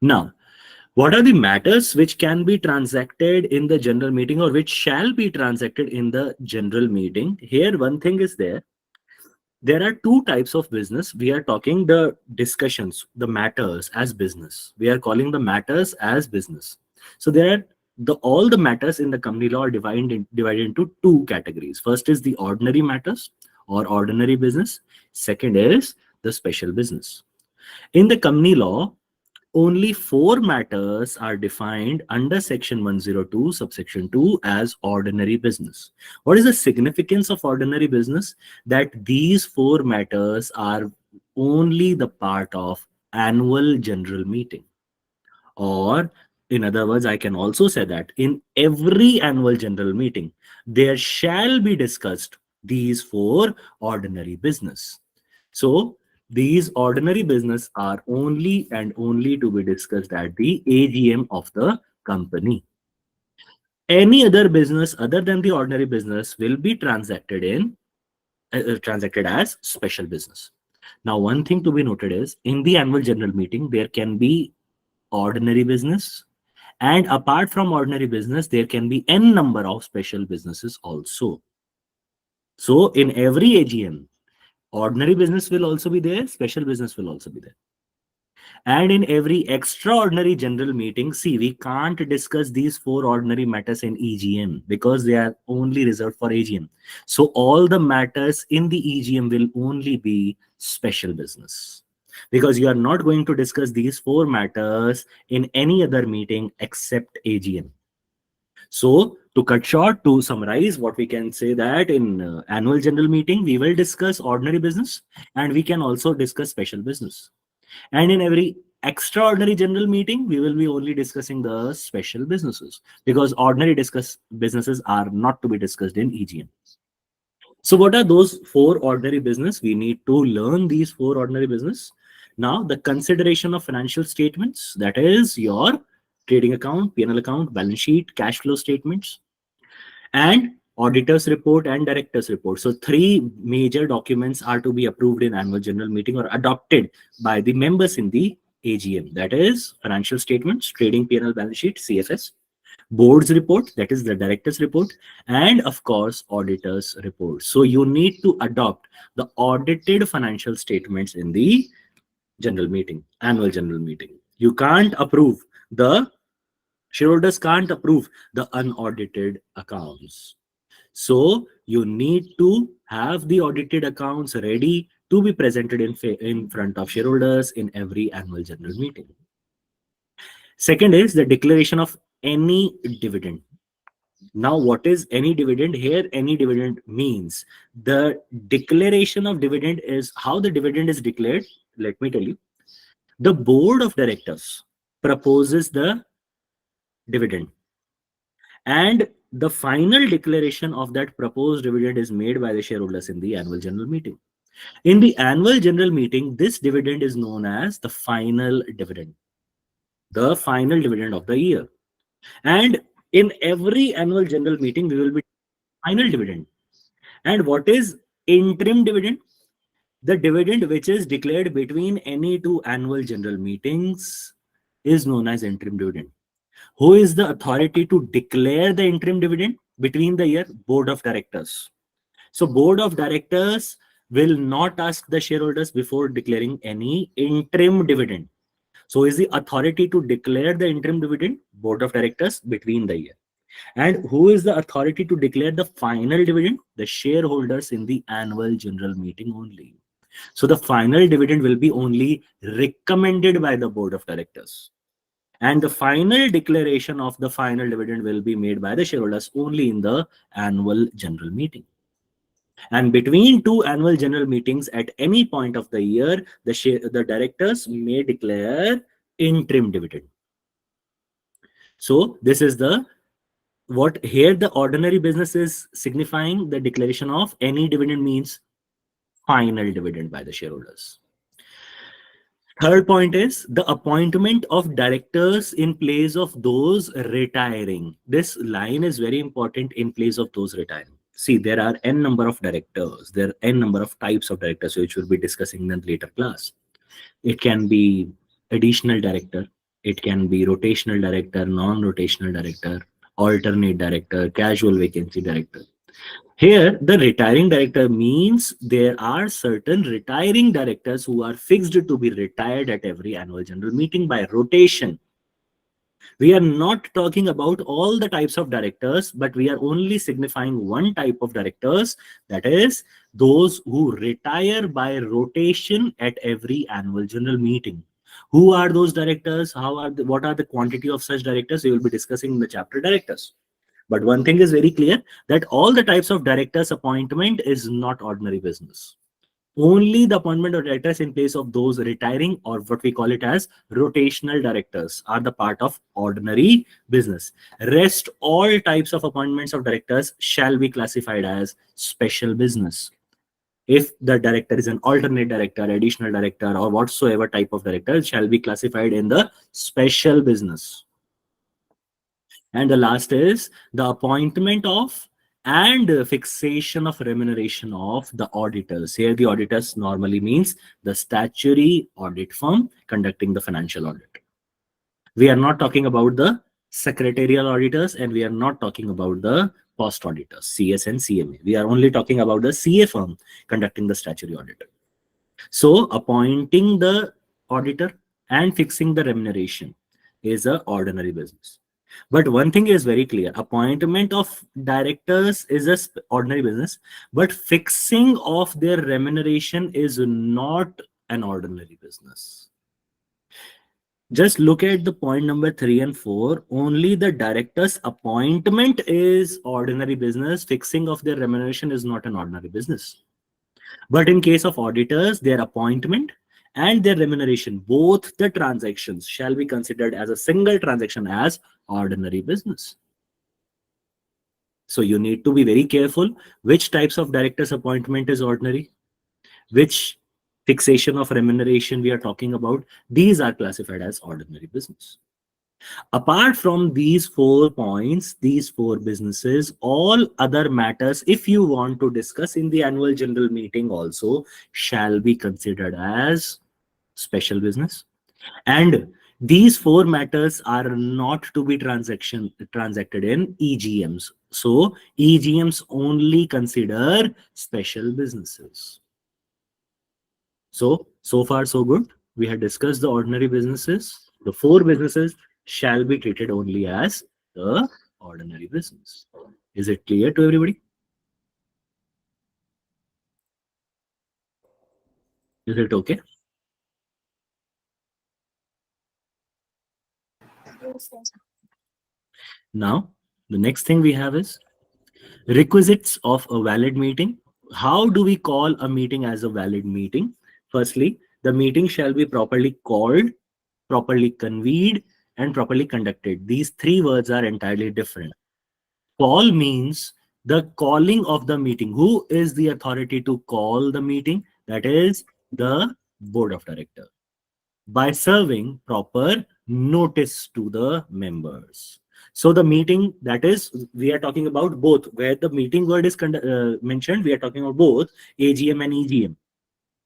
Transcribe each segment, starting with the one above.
Now, what are the matters which can be transacted in the general meeting or which shall be transacted in the general meeting? Here, one thing is there are two types of business. We are talking the discussions, the matters as business. We are calling the matters as business. So there are the all the matters in the company law are divided into two categories. First is the ordinary matters or ordinary business. Second is the special business. In the company law, only four matters are defined under section 102 subsection 2 as ordinary business. What is the significance of ordinary business? That these four matters are only the part of annual general meeting, or in other words, I can also say that in every annual general meeting there shall be discussed these four ordinary business. So these ordinary business are only and only to be discussed at the AGM of the company. Any other business other than the ordinary business will be transacted as special business. Now, one thing to be noted is in the annual general meeting there can be ordinary business, and apart from ordinary business there can be n number of special businesses also. So in every AGM, ordinary business will also be there, special business will also be there. And in every extraordinary general meeting, see, we can't discuss these four ordinary matters in EGM because they are only reserved for AGM. So all the matters in the EGM will only be special business, because you are not going to discuss these four matters in any other meeting except AGM. So to cut short, to summarize, what we can say that in annual general meeting, we will discuss ordinary business and we can also discuss special business. And in every extraordinary general meeting, we will be only discussing the special businesses, because ordinary discuss businesses are not to be discussed in EGM. So what are those four ordinary business? We need to learn these four ordinary business. Now, the consideration of financial statements, that is your trading account, P&L account, balance sheet, cash flow statements, and auditor's report and director's report. So three major documents are to be approved in annual general meeting or adopted by the members in the AGM. That is financial statements, trading P&L balance sheet, CFS, board's report, that is the director's report, and of course auditor's report. So you need to adopt the audited financial statements in the general meeting, annual general meeting. You can't approve the Shareholders can't approve the unaudited accounts. So you need to have the audited accounts ready to be presented in front of shareholders in every annual general meeting. Second is the declaration of any dividend. Now, what is any dividend? Here, any dividend means the declaration of dividend is how the dividend is declared. Let me tell you. The board of directors proposes the dividend, and the final declaration of that proposed dividend is made by the shareholders in the annual general meeting. In the annual general meeting, this dividend is known as the final dividend of the year. And in every annual general meeting, we will be final dividend. And what is interim dividend? The dividend which is declared between any two annual general meetings is known as interim dividend. Who is the authority to declare the interim dividend between the year? Board of directors. So board of directors will not ask the shareholders before declaring any interim dividend. So is the authority to declare the interim dividend? Board of directors between the year. And who is the authority to declare the final dividend? The shareholders in the annual general meeting only. So the final dividend will be only recommended by the board of directors. And the final declaration of the final dividend will be made by the shareholders only in the annual general meeting. And between two annual general meetings at any point of the year, the directors may declare interim dividend. So this is the what here the ordinary business is signifying. The declaration of any dividend means final dividend by the shareholders. Third point is the appointment of directors in place of those retiring. This line is very important, in place of those retiring. See, there are n number of directors. There are n number of types of directors, which we'll be discussing in the later class. It can be additional director. It can be rotational director, non-rotational director, alternate director, casual vacancy director. Here, the retiring director means there are certain retiring directors who are fixed to be retired at every annual general meeting by rotation. We are not talking about all the types of directors, but we are only signifying one type of directors, that is those who retire by rotation at every annual general meeting. Who are those directors? What are the quantity of such directors? We will be discussing in the chapter directors. But one thing is very clear, that all the types of directors appointment is not ordinary business. Only the appointment of directors in place of those retiring, or what we call it as rotational directors, are the part of ordinary business. Rest all types of appointments of directors shall be classified as special business. If the director is an alternate director, additional director, or whatsoever type of director, it shall be classified in the special business. And the last is the appointment of and fixation of remuneration of the auditors. Here, the auditors normally means the statutory audit firm conducting the financial audit. We are not talking about the secretarial auditors, and we are not talking about the post auditors, CS and CMA. We are only talking about the CA firm conducting the statutory audit. So, appointing the auditor and fixing the remuneration is a ordinary business. But one thing is very clear, appointment of directors is a ordinary business, but fixing of their remuneration is not an ordinary business. Just look at the point number 3 and 4. Only the director's appointment is ordinary business. Fixing of their remuneration is not an ordinary business. But in case of auditors, their appointment and their remuneration, both the transactions shall be considered as a single transaction as ordinary business. So you need to be very careful which types of directors appointment is ordinary, which fixation of remuneration we are talking about. These are classified as ordinary business. Apart from these 4 points, these 4 businesses, all other matters, if you want to discuss in the annual general meeting also, shall be considered as special business. And these 4 matters are not to be transacted in EGMs. So EGMs only consider special businesses. So far so good. We had discussed the ordinary businesses. The 4 businesses shall be treated only as the ordinary business. Is it clear to everybody? Is it okay? Now, the next thing we have is requisites of a valid meeting. How do we call a meeting as a valid meeting? Firstly, the meeting shall be properly called, properly convened, and properly conducted. These 3 words are entirely different. Call means the calling of the meeting. Who is the authority to call the meeting? That is the board of directors, by serving proper notice to the members. So the meeting, that is, we are talking about both. Where the meeting word is mentioned, we are talking about both AGM and EGM.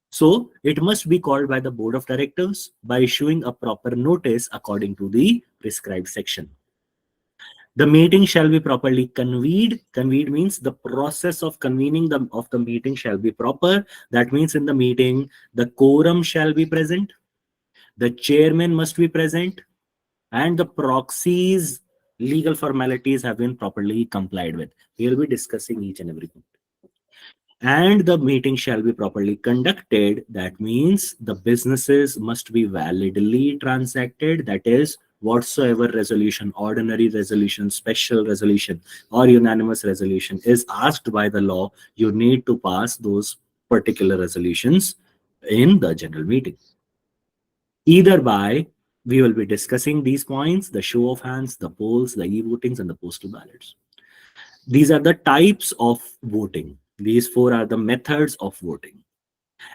So it must be called by the board of directors by issuing a proper notice according to the prescribed section. The meeting shall be properly convened. Convened means the process of convening of the meeting shall be proper. That means in the meeting, the quorum shall be present, the chairman must be present, and the proxies, legal formalities have been properly complied with. We will be discussing each and everything. And the meeting shall be properly conducted. That means the businesses must be validly transacted. That is, whatsoever resolution, ordinary resolution, special resolution, or unanimous resolution is asked by the law, you need to pass those particular resolutions in the general meeting. Either by, we will be discussing these points, the show of hands, the polls, the e-votings, and the postal ballots. These are the types of voting. These 4 are the methods of voting.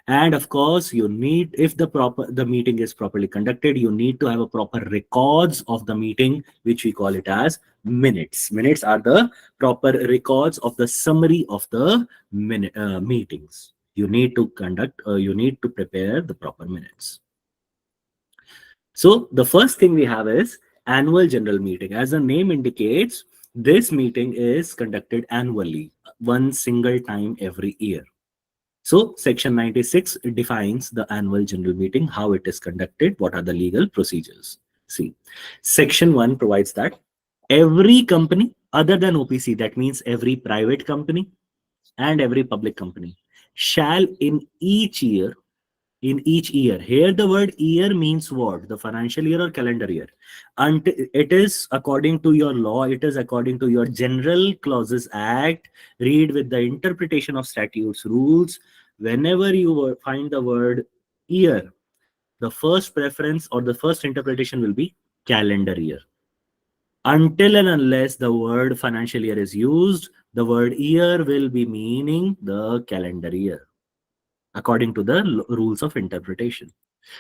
And of course, you need, if the meeting is properly conducted, you need to have a proper records of the meeting, which we call it as minutes. Minutes are the proper records of the summary of the meetings. You need to prepare the proper minutes. So the first thing we have is annual general meeting. As the name indicates, this meeting is conducted annually, one single time every year. So section 96 defines the annual general meeting, how it is conducted, what are the legal procedures. See, section 1 provides that every company other than OPC, that means every private company and every public company, shall in each year, here the word year means what? The financial year or calendar year. And it is according to your law, it is according to your General Clauses Act. Read with the interpretation of statutes, rules. Whenever you find the word year, the first preference or the first interpretation will be calendar year. Until and unless the word financial year is used, the word year will be meaning the calendar year according to the rules of interpretation.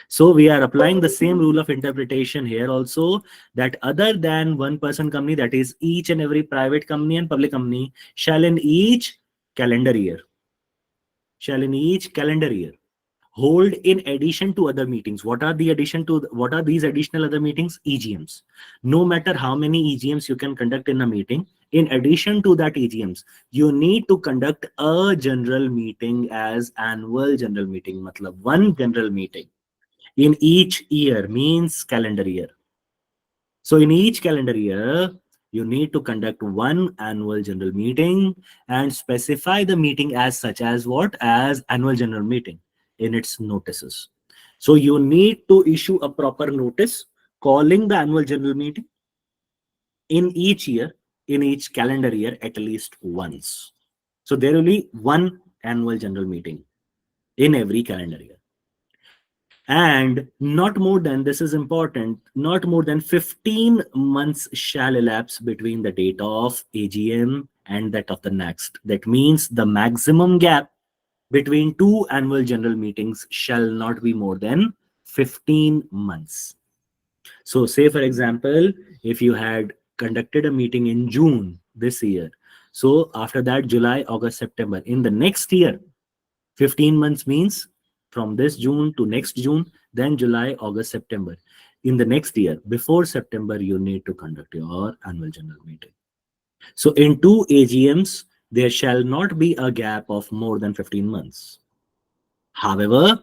So we are applying the same rule of interpretation here also, that other than one person company, that is each and every private company and public company, shall in each calendar year, hold in addition to other meetings. What are these additional other meetings? EGMs. No matter how many EGMs you can conduct in a meeting, in addition to that EGMs, you need to conduct a general meeting as annual general meeting. Matlab, one general meeting in each year means calendar year. So in each calendar year, you need to conduct one annual general meeting and specify the meeting as such, as what? As annual general meeting in its notices. So you need to issue a proper notice calling the annual general meeting in each year, in each calendar year, at least once. So there will be one annual general meeting in every calendar year. And not more than, this is important, not more than 15 months shall elapse between the date of AGM and that of the next. That means the maximum gap between two annual general meetings shall not be more than 15 months. So say for example, if you had conducted a meeting in June this year, so after that July, August, September, in the next year, 15 months means from this June to next June, then July, August, September. In the next year, before September, you need to conduct your annual general meeting. So in two AGMs, there shall not be a gap of more than 15 months. However,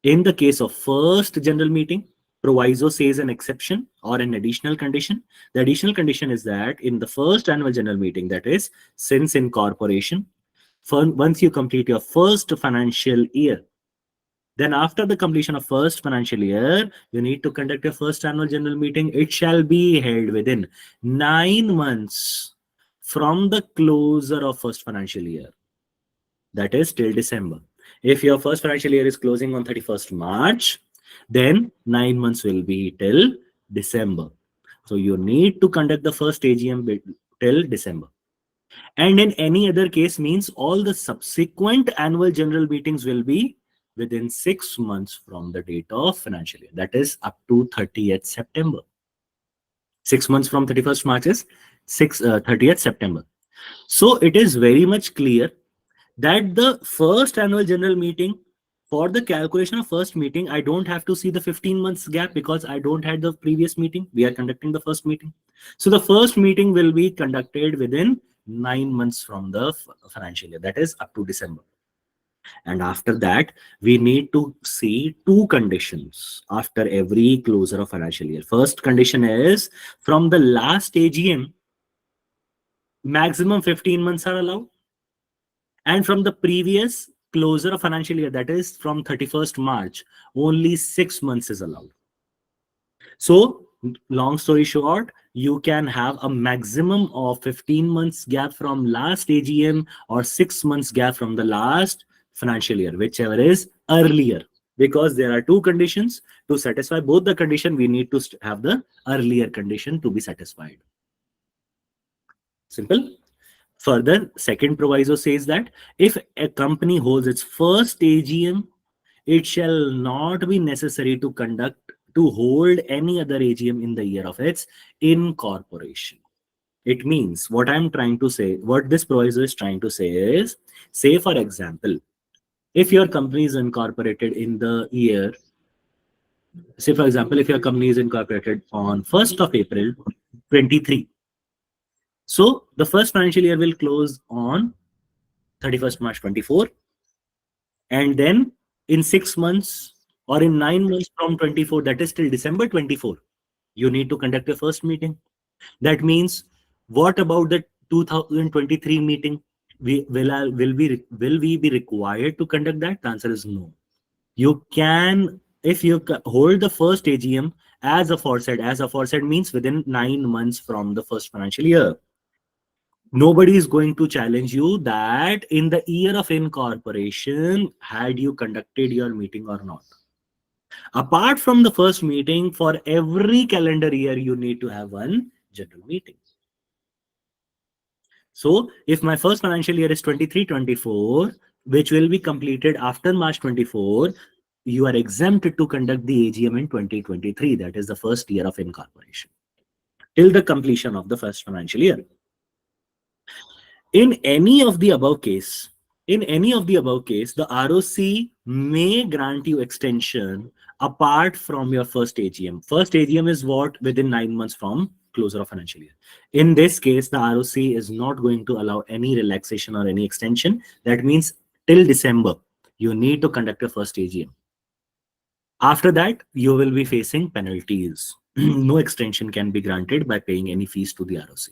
in the case of first general meeting, proviso says an exception or an additional condition. The additional condition is that in the first annual general meeting, that is since incorporation, once you complete your first financial year, then after the completion of first financial year, you need to conduct your first annual general meeting. It shall be held within 9 months from the closure of first financial year. That is till December. If your first financial year is closing on 31st March, then 9 months will be till December. So you need to conduct the first AGM till December. And in any other case means all the subsequent annual general meetings will be within 6 months from the date of financial year. That is up to 30th September. 6 months from 31st March is 30th September. So it is very much clear that the first annual general meeting, for the calculation of first meeting, I don't have to see the 15 months gap because I don't had the previous meeting. We are conducting the first meeting. So the first meeting will be conducted within 9 months from the financial year. That is up to December. And after that, we need to see two conditions after every closure of financial year. First condition is from the last AGM, maximum 15 months are allowed. And from the previous closure of financial year, that is from 31st March, only 6 months is allowed. So long story short, you can have a maximum of 15 months gap from last AGM or 6 months gap from the last financial year, whichever is earlier. Because there are two conditions. To satisfy both the condition, we need to have the earlier condition to be satisfied. Simple. Further, second proviso says that if a company holds its first AGM, it shall not be necessary to hold any other AGM in the year of its incorporation. It means what I'm trying to say, what this proviso is trying to say is, say for example, if your company is incorporated in the year Say, for example, if your company is incorporated on 1st of April 23, so the first financial year will close on 31st March 24, and then in 6 months or in 9 months from 24, that is till December 24, you need to conduct your first meeting. That means, what about the 2023 meeting? Will we be required to conduct that? The answer is no. You can, if you hold the first AGM as aforesaid means within 9 months from the first financial year. Nobody is going to challenge you that in the year of incorporation, had you conducted your meeting or not. Apart from the first meeting, for every calendar year, you need to have one general meeting. So if my first financial year is 23-24, which will be completed after March 24, you are exempted to conduct the AGM in 2023. That is the first year of incorporation, till the completion of the first financial year. In any of the above case, the ROC may grant you extension apart from your first AGM. First AGM is what? Within 9 months from closure of financial year. In this case, the ROC is not going to allow any relaxation or any extension. That means till December, you need to conduct your first AGM. After that, you will be facing penalties. No extension can be granted by paying any fees to the ROC.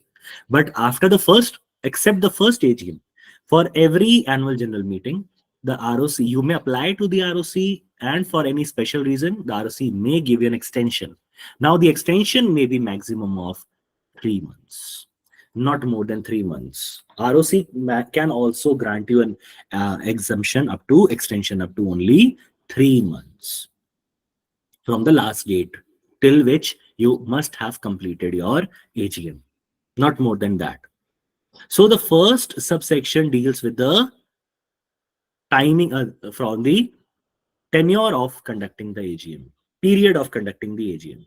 But after the first, except the first AGM, for every annual general meeting, the ROC, you may apply to the ROC, and for any special reason, the ROC may give you an extension. Now, the extension may be maximum of 3 months, not more than 3 months. ROC can also grant you an exemption up to extension up to only 3 months from the last date till which you must have completed your AGM, not more than that. So the first subsection deals with the timing from the tenure of conducting the AGM, period of conducting the AGM.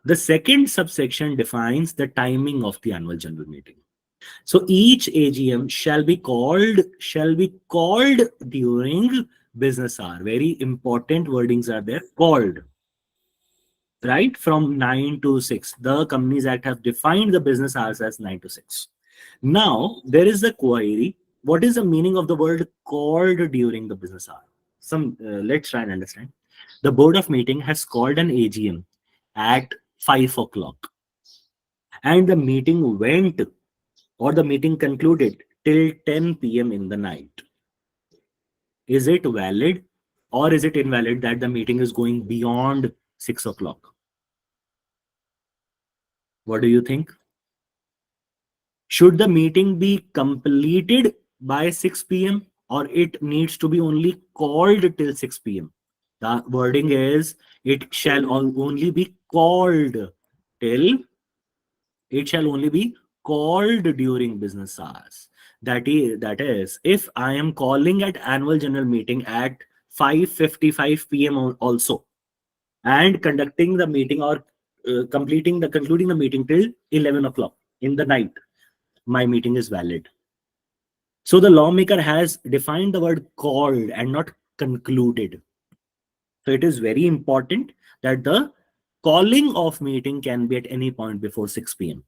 The second subsection defines the timing of the annual general meeting. So each AGM shall be called during business hour. Very important wordings are there. Called, right, from 9 to 6. The Companies Act have defined the business hours as 9 to 6. Now, there is the query. What is the meaning of the word called during the business hour? Let's try and understand. The Board of Meeting has called an AGM at 5 o'clock, and the meeting went, or the meeting concluded till 10 p.m. in the night. Is it valid or is it invalid that the meeting is going beyond 6 o'clock? What do you think? Should the meeting be completed by 6 p.m. or it needs to be only called till 6 p.m.? The wording is it shall only be called till, it shall only be called during business hours. That is, if I am calling at annual general meeting at 5:55 p.m. also, and conducting the meeting or concluding the meeting till 11 o'clock in the night, my meeting is valid. So the lawmaker has defined the word called and not concluded. So it is very important that the calling of meeting can be at any point before 6 p.m.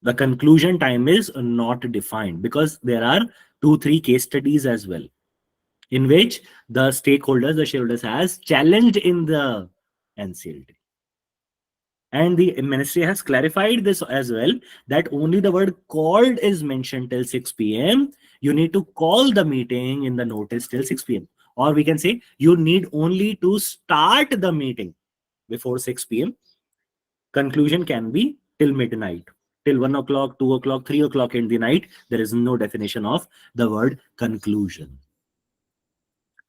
The conclusion time is not defined, because there are 2-3 case studies as well in which the stakeholders, the shareholders, has challenged in the NCLT. And the ministry has clarified this as well, that only the word called is mentioned till 6 p.m. You need to call the meeting in the notice till 6 p.m. Or we can say you need only to start the meeting before 6 p.m. Conclusion can be till midnight, till 1 o'clock, 2 o'clock, 3 o'clock in the night. There is no definition of the word conclusion.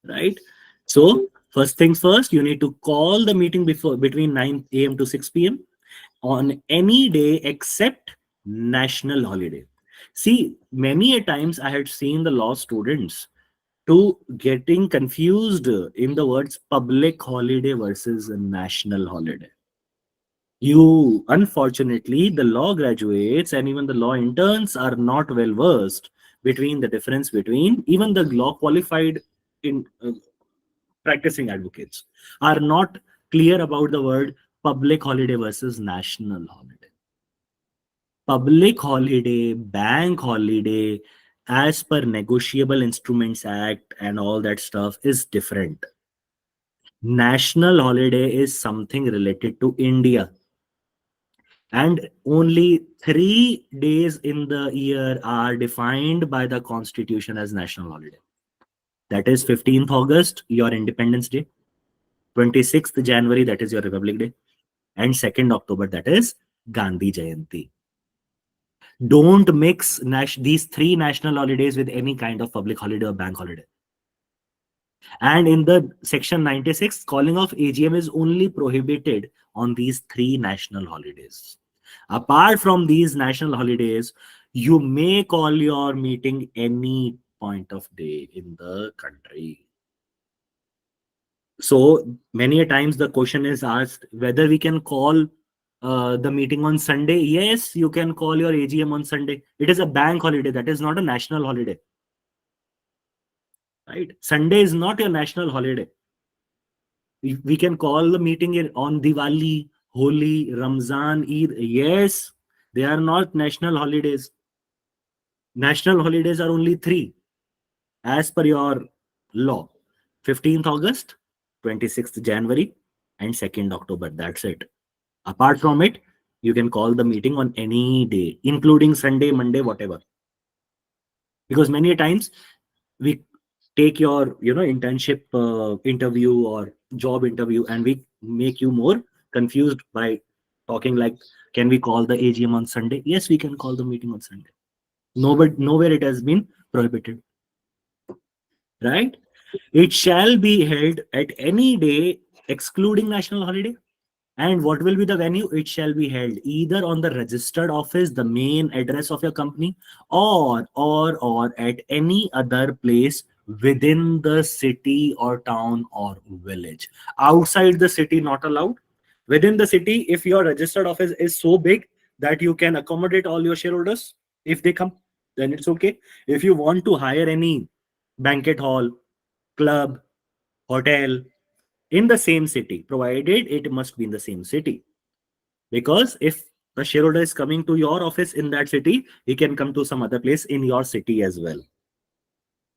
Right? So first things first, you need to call the meeting between 9 a.m. to 6 p.m. on any day except national holiday. See, many a times I had seen the law students to getting confused in the words public holiday versus national holiday. You, unfortunately, the law graduates and even the law interns are not well versed between the difference between, even the law qualified in practicing advocates are not clear about the word public holiday versus national holiday. Public holiday, bank holiday, as per Negotiable Instruments Act and all that stuff is different. National holiday is something related to India. And only 3 days in the year are defined by the constitution as national holiday. That is 15th August, your Independence Day, 26th January, that is your Republic Day, and 2nd October, that is Gandhi Jayanti. Don't mix these 3 national holidays with any kind of public holiday or bank holiday. And in the section 96, calling of AGM is only prohibited on these 3 national holidays. Apart from these national holidays, you may call your meeting any point of day in the country. So many a times the question is asked whether we can call the meeting on Sunday. Yes, you can call your AGM on Sunday. It is a bank holiday. That is not a national holiday. Right? Sunday is not your national holiday. We can call the meeting on Diwali, Holi, Ramzan, Eid. Yes, they are not national holidays. National holidays are only 3 as per your law: 15th August, 26th January, and 2nd October. That's it. Apart from it, you can call the meeting on any day, including Sunday, Monday, whatever. Because many times we take your internship interview or job interview, and we make you more confused by talking like, can we call the AGM on Sunday? Yes, we can call the meeting on Sunday. Nowhere it has been prohibited. Right? It shall be held at any day excluding national holiday. And what will be the venue? It shall be held either on the registered office, the main address of your company, or at any other place within the city or town or village. Outside the city, not allowed. Within the city, if your registered office is so big that you can accommodate all your shareholders, if they come, then it's okay. If you want to hire any banquet hall, club, hotel in the same city, provided it must be in the same city. Because if the shareholder is coming to your office in that city, he can come to some other place in your city as well.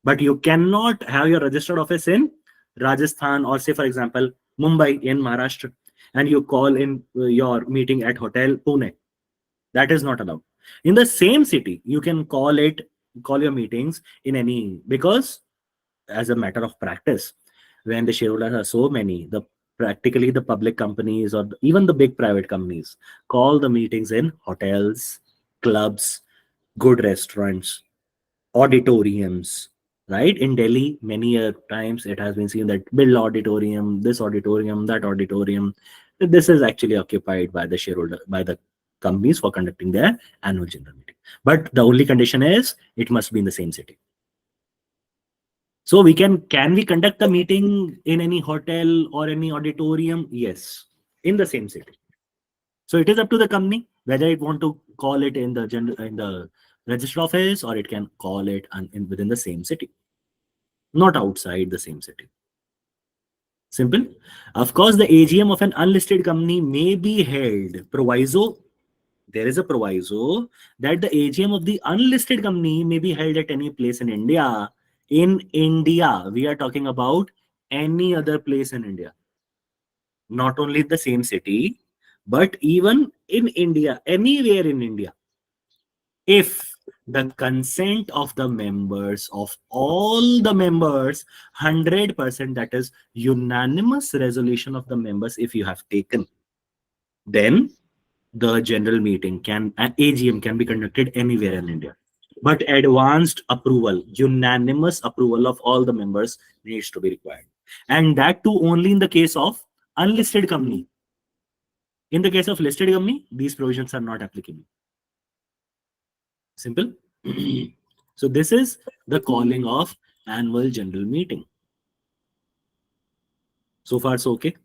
But you cannot have your registered office in Rajasthan, or say, for example, Mumbai in Maharashtra, and you call in your meeting at Hotel Pune. That is not allowed. In the same city, you can call your meetings in any, because as a matter of practice, when the shareholders are so many, practically the public companies or even the big private companies call the meetings in hotels, clubs, good restaurants, auditoriums. Right? In Delhi, many times it has been seen that Bill Auditorium, this auditorium, that auditorium, this is actually occupied by the shareholder, by the companies for conducting their annual general meeting. But the only condition is it must be in the same city. So can we conduct a meeting in any hotel or any auditorium? Yes, in the same city. So it is up to the company whether it want to call it in the registered office, or it can call it within the same city, not outside the same city. Simple. Of course, the AGM of an unlisted company may be held. Proviso. There is a proviso that the AGM of the unlisted company may be held at any place in India. In India, we are talking about any other place in India. Not only the same city, but even in India, anywhere in India. If the consent of the members, of all the members, 100%, that is unanimous resolution of the members, if you have taken, then the general meeting AGM can be conducted anywhere in India. But advanced approval, unanimous approval of all the members needs to be required. And that too only in the case of unlisted company. In the case of listed company, these provisions are not applicable. Simple. So this is the calling of annual general meeting. So far, so okay.